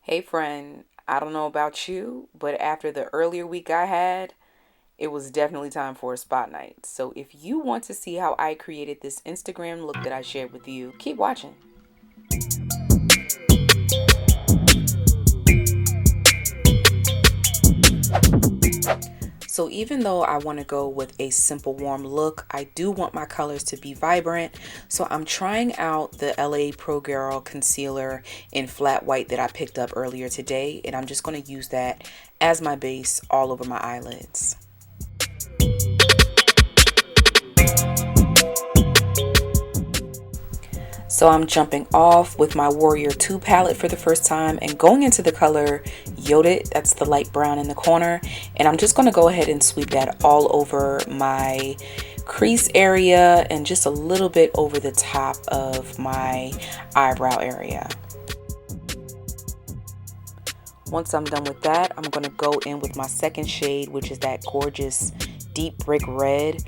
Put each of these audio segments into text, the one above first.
Hey friend, I don't know about you, but after the earlier week I had, it was definitely time for a spot night. So if you want to see how I created this Instagram look that I shared with you, keep watching. So even though I want to go with a simple warm look, I do want my colors to be vibrant. So I'm trying out the LA Pro Girl concealer in flat white that I picked up earlier today, and I'm just going to use that as my base all over my eyelids. So I'm jumping off with my Warrior 2 palette for the first time and going into the color Yodit, that's the light brown in the corner, and I'm just going to go ahead and sweep that all over my crease area and just a little bit over the top of my eyebrow area. Once I'm done with that, I'm going to go in with my second shade, which is that gorgeous deep brick red,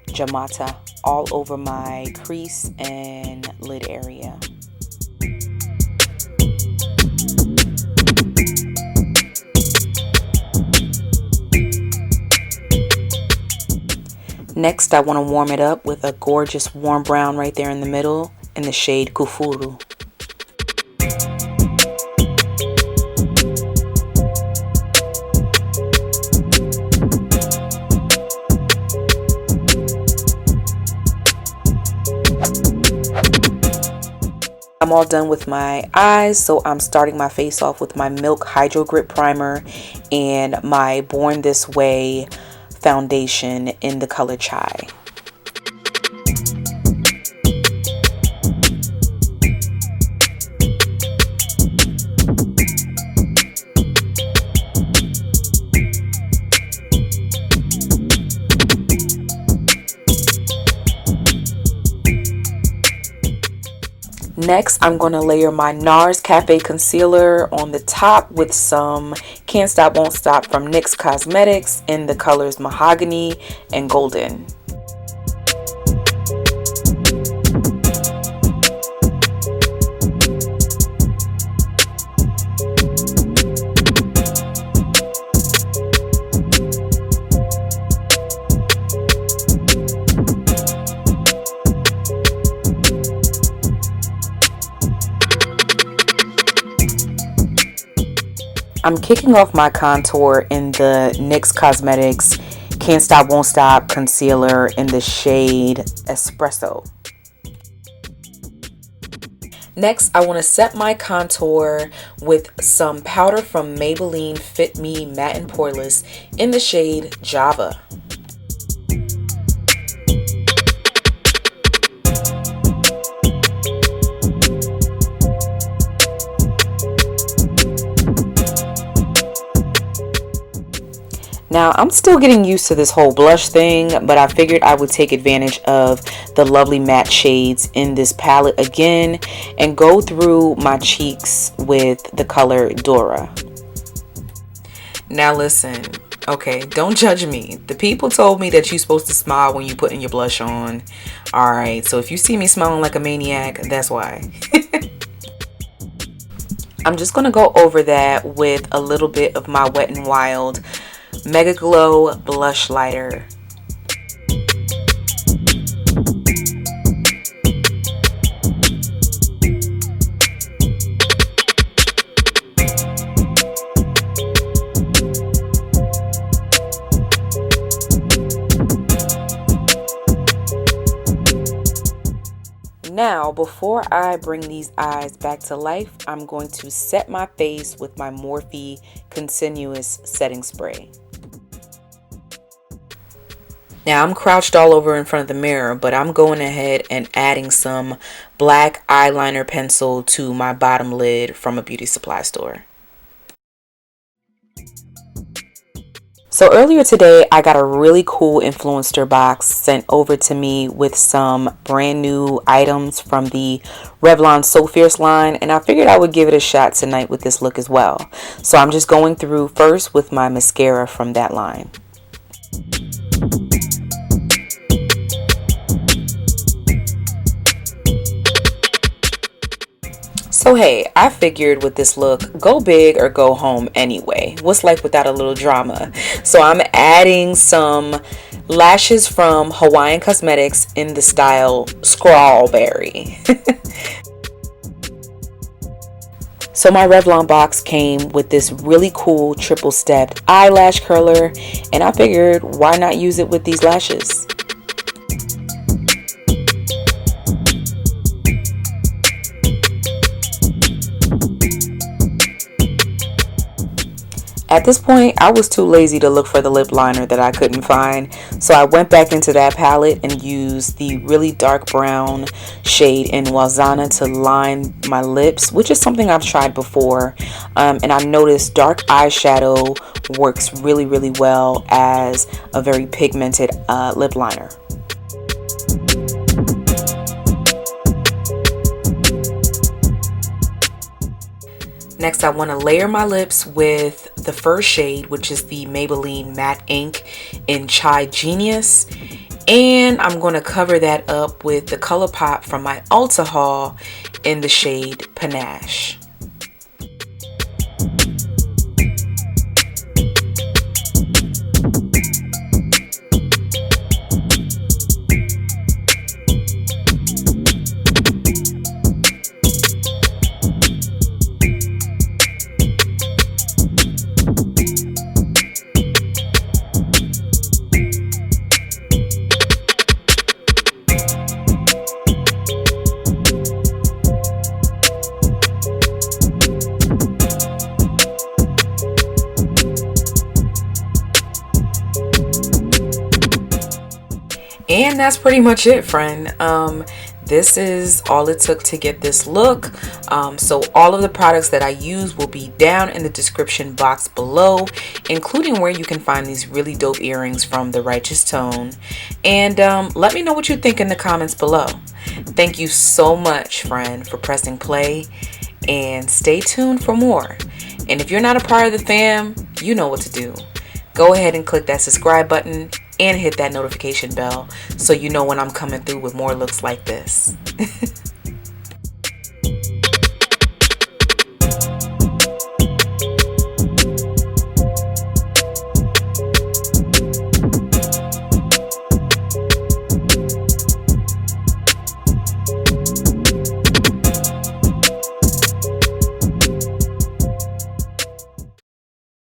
Jamata, all over my crease and lid area. Next, I want to warm it up with a gorgeous warm brown right there in the middle in the shade Kufuru. I'm all done with my eyes, so I'm starting my face off with my Milk HydroGrip primer and my Born This Way foundation in the color Chai. Next, I'm going to layer my NARS Cafe Concealer on the top with some Can't Stop Won't Stop from NYX Cosmetics in the colors Mahogany and Golden. I'm kicking off my contour in the NYX Cosmetics Can't Stop Won't Stop concealer in the shade Espresso. Next, I want to set my contour with some powder from Maybelline FitMe Matte and Poreless in the shade Java. Now, I'm still getting used to this whole blush thing, but I figured I would take advantage of the lovely matte shades in this palette again and go through my cheeks with the color Dora. Now listen, okay, don't judge me. The people told me that you're supposed to smile when you putting your blush on. Alright, so if you see me smiling like a maniac, that's why. I'm just going to go over that with a little bit of my Wet n Wild Mega Glow Blush Lighter. Now, before I bring these eyes back to life, I'm going to set my face with my Morphe Continuous Setting Spray. Now, I'm crouched all over in front of the mirror, but I'm going ahead and adding some black eyeliner pencil to my bottom lid from a beauty supply store. So earlier today, I got a really cool influencer box sent over to me with some brand new items from the Revlon So Fierce line, and I figured I would give it a shot tonight with this look as well. So I'm just going through first with my mascara from that line. So hey, I figured with this look, go big or go home anyway. What's life without a little drama? So I'm adding some lashes from Hawaiian Cosmetics in the style Strawberry. So my Revlon box came with this really cool triple stepped eyelash curler, and I figured why not use it with these lashes? At this point, I was too lazy to look for the lip liner that I couldn't find, so I went back into that palette and used the really dark brown shade in Wazana to line my lips, which is something I've tried before, and I've noticed dark eyeshadow works really, really well as a very pigmented lip liner. Next, I want to layer my lips with the first shade, which is the Maybelline Matte Ink in Chai Genius. And I'm going to cover that up with the ColourPop from my Ulta haul in the shade Panache. And that's pretty much it, friend. This is all it took to get this look. So all of the products that I use will be down in the description box below, including where you can find these really dope earrings from the Righteous Tone. And let me know what you think in the comments below. Thank you so much, friend, for pressing play, and stay tuned for more. And if you're not a part of the fam, you know what to do. Go ahead and click that subscribe button and hit that notification bell so you know when I'm coming through with more looks like this.